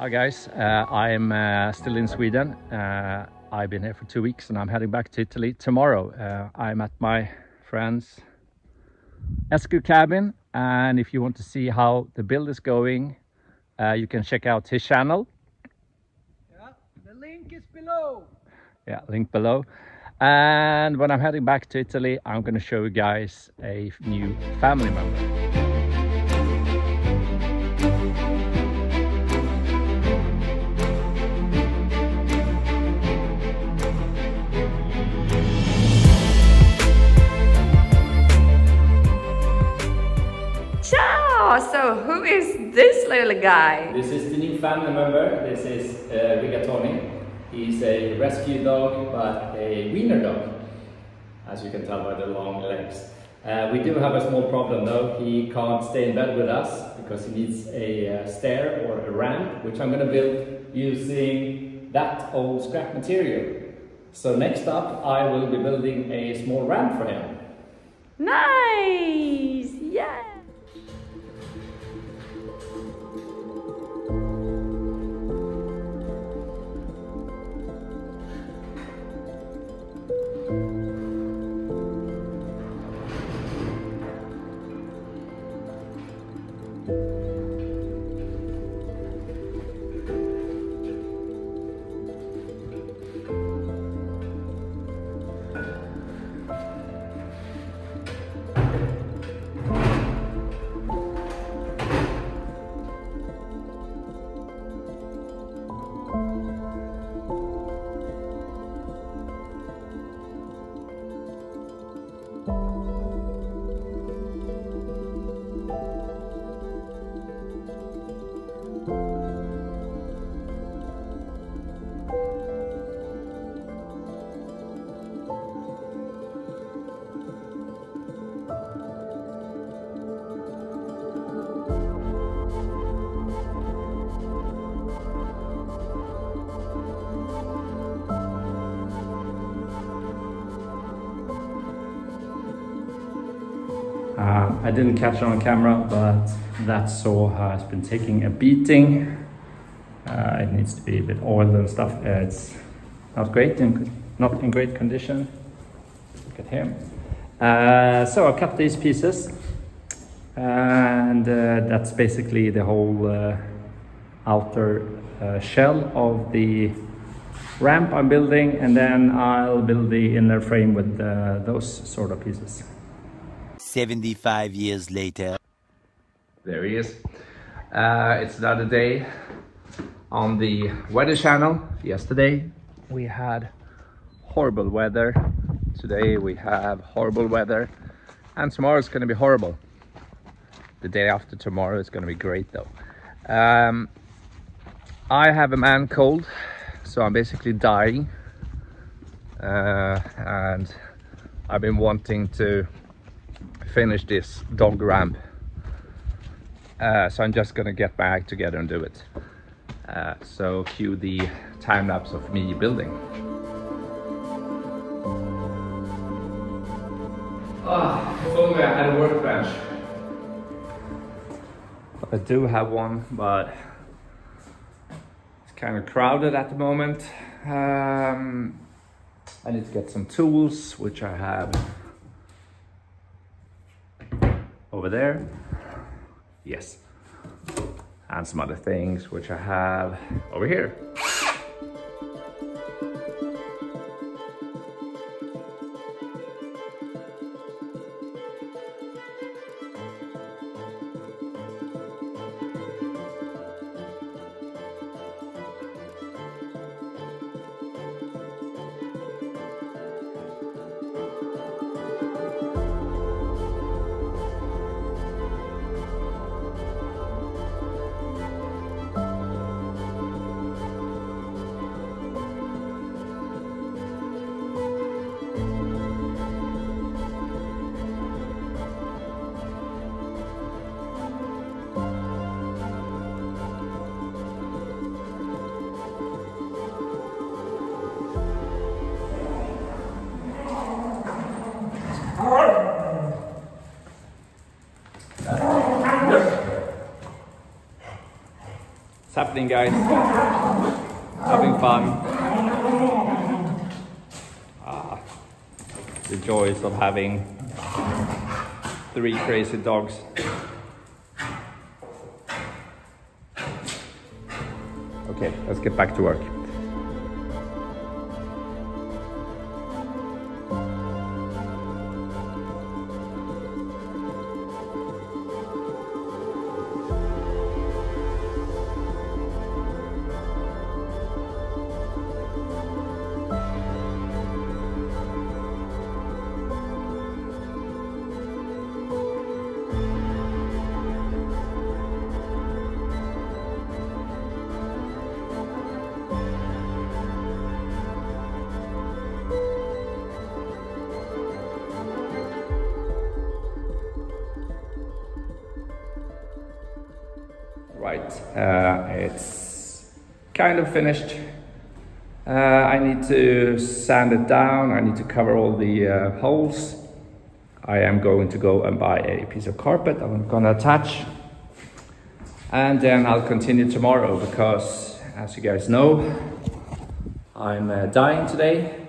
Hi guys, I'm still in Sweden. I've been here for 2 weeks and I'm heading back to Italy tomorrow. I'm at my friend's Esker cabin, and if you want to see how the build is going, you can check out his channel. Yeah, the link is below. Yeah, link below. And when I'm heading back to Italy, I'm going to show you guys a new family member. So who is this little guy? This is the new family member. This is Rigatoni. He's a rescue dog, but a wiener dog, as you can tell by the long legs. We do have a small problem though. He can't stay in bed with us because he needs a stair or a ramp, which I'm going to build using that old scrap material. So next up I will be building a small ramp for him. Nice! Yeah! I didn't catch it on camera, but that saw has been taking a beating. It needs to be a bit oiled and stuff. It's not in great condition. Look at him. So I cut these pieces, and that's basically the whole outer shell of the ramp I'm building, and then I'll build the inner frame with those sort of pieces. 75 years later. There he is. It's another day on the weather channel. Yesterday we had horrible weather. Today we have horrible weather. And tomorrow is going to be horrible. The day after tomorrow is going to be great though. I have a man cold, so I'm basically dying. And I've been wanting to finish this dog ramp, so I'm just gonna get my act together and do it. So cue the time lapse of me building. If only I had a workbench. I do have one, but it's kind of crowded at the moment. I need to get some tools, which I have over there, yes, and some other things which I have over here. happening, guys? Having fun. The joys of having 3 crazy dogs. Okay, let's get back to work. Right, it's kind of finished. I need to sand it down. I need to cover all the holes. I am going to go and buy a piece of carpet I'm gonna attach. And then I'll continue tomorrow because, as you guys know, I'm dying today.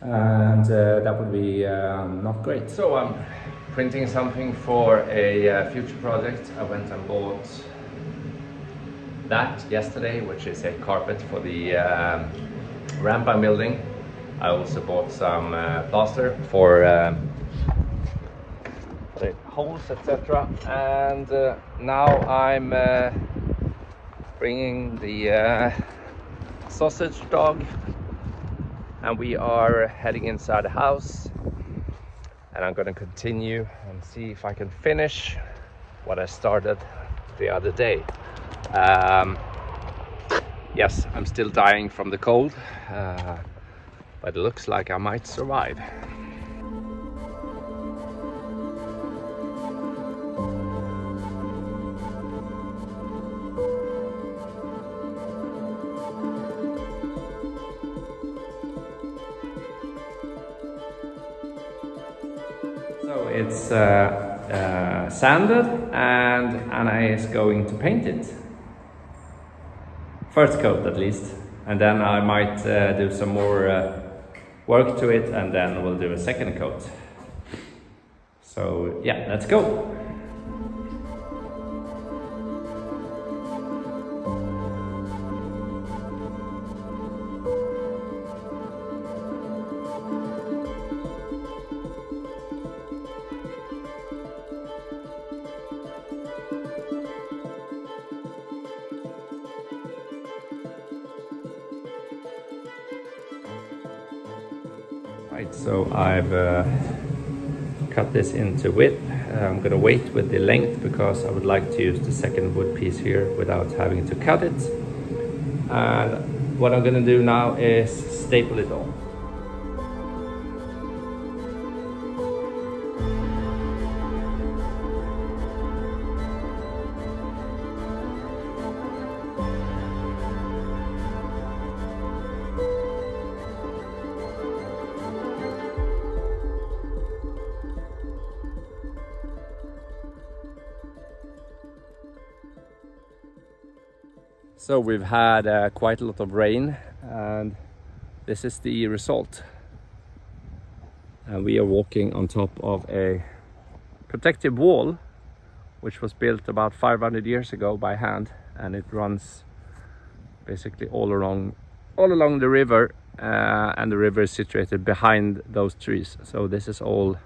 And that would be not great. So I'm printing something for a future project. I went and bought that yesterday, which is a carpet for the ramp I'm building. I also bought some plaster for the holes, etc. And now I'm bringing the sausage dog, and we are heading inside the house, and I'm going to continue and see if I can finish what I started the other day. Yes, I'm still dying from the cold, but it looks like I might survive. So it's sanded, and Anna is going to paint it. First coat at least, and then I might do some more work to it, and then we'll do a second coat. So yeah, let's go. Right, so I've cut this into width. I'm gonna wait with the length because I would like to use the second wood piece here without having to cut it. And what I'm gonna do now is staple it on. So we've had quite a lot of rain, and this is the result. And we are walking on top of a protective wall which was built about 500 years ago by hand, and it runs basically all along the river, and the river is situated behind those trees. So this is all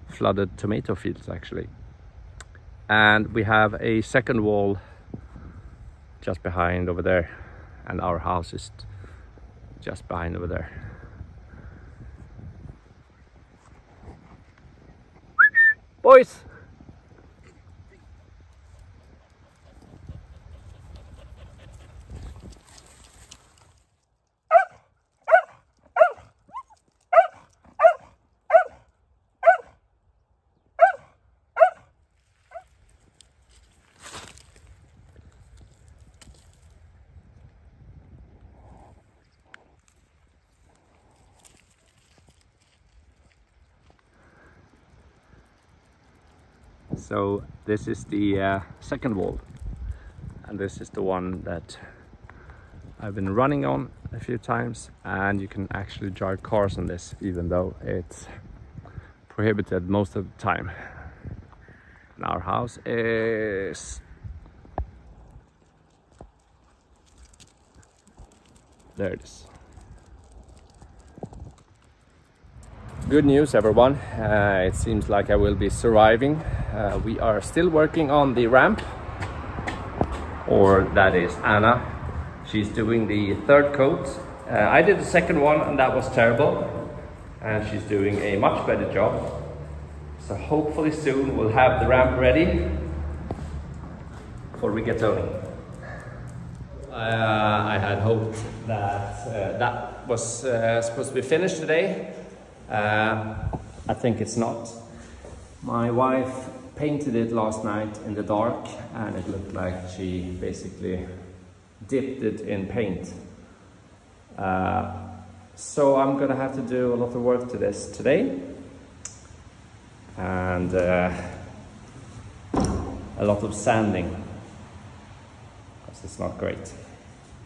flooded tomato fields actually. And we have a second wall just behind over there, and our house is just behind over there. Boys! So this is the second wall, and this is the one that I've been running on a few times, and you can actually drive cars on this, even though it's prohibited most of the time. And our house is there. It is. Good news, everyone. It seems like I will be surviving. We are still working on the ramp, or that is Anna. She's doing the third coat. I did the second one and that was terrible, and she's doing a much better job. So hopefully soon we'll have the ramp ready for Rigatoni. I had hoped that that was supposed to be finished today. I think it's not. My wife painted it last night in the dark, and it looked like she basically dipped it in paint. So I'm gonna have to do a lot of work to this today, and a lot of sanding, because it's not great.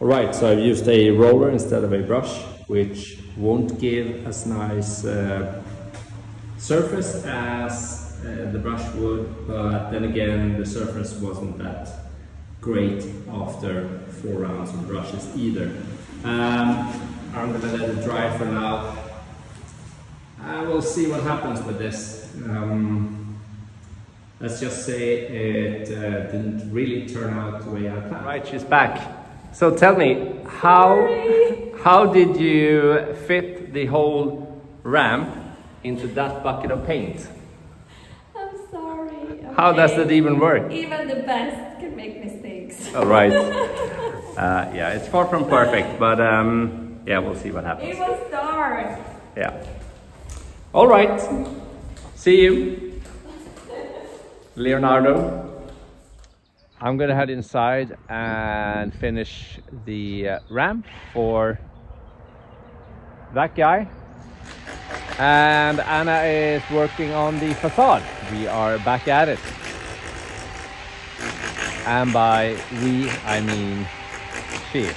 Alright, so I've used a roller instead of a brush, which won't give as nice surface as the brush would, but then again the surface wasn't that great after 4 rounds of brushes either. I'm gonna let it dry for now. We'll see what happens with this. Let's just say it didn't really turn out the way I planned. Right, she's back. So tell me, how did you fit the whole ramp into that bucket of paint? I'm sorry. How does that even work? Even the best can make mistakes. All right. Yeah, it's far from perfect, but yeah, we'll see what happens. It was dark. Yeah. All right. See you, Leonardo. I'm gonna head inside and finish the ramp for that guy. And Anna is working on the facade. We are back at it. And by we, I mean she.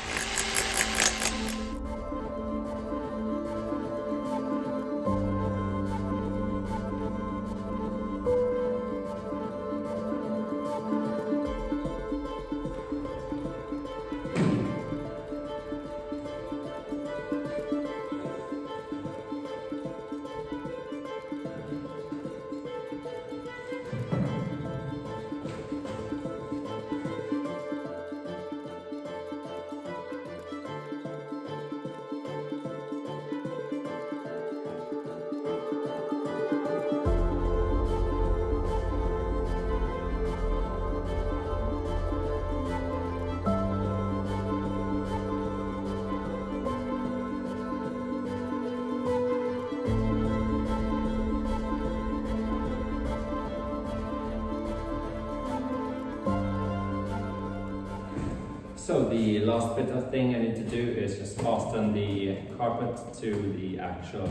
So the last bit of thing I need to do is just fasten the carpet to the actual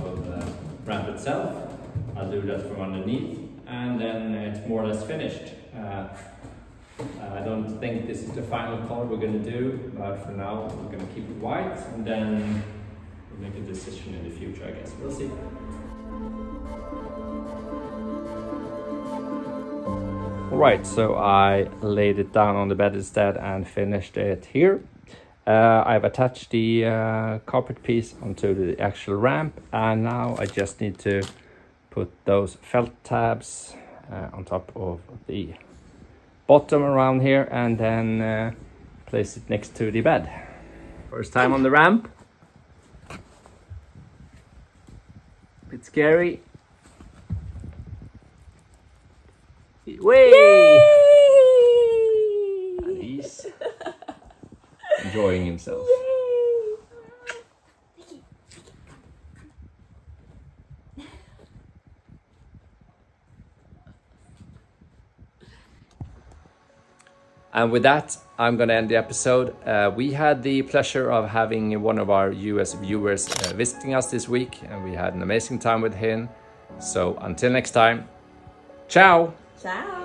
ramp itself. I'll do that from underneath, and then it's more or less finished. I don't think this is the final color we're going to do, but for now we're going to keep it white, and then we'll make a decision in the future, I guess. We'll see. Alright, so I laid it down on the bed instead and finished it here. I've attached the carpet piece onto the actual ramp, and now I just need to put those felt tabs on top of the bottom around here, and then place it next to the bed. First time on the ramp. Bit scary. Way! And he's enjoying himself. And with that, I'm going to end the episode. We had the pleasure of having one of our US viewers visiting us this week, and we had an amazing time with him. So until next time, ciao! Ciao.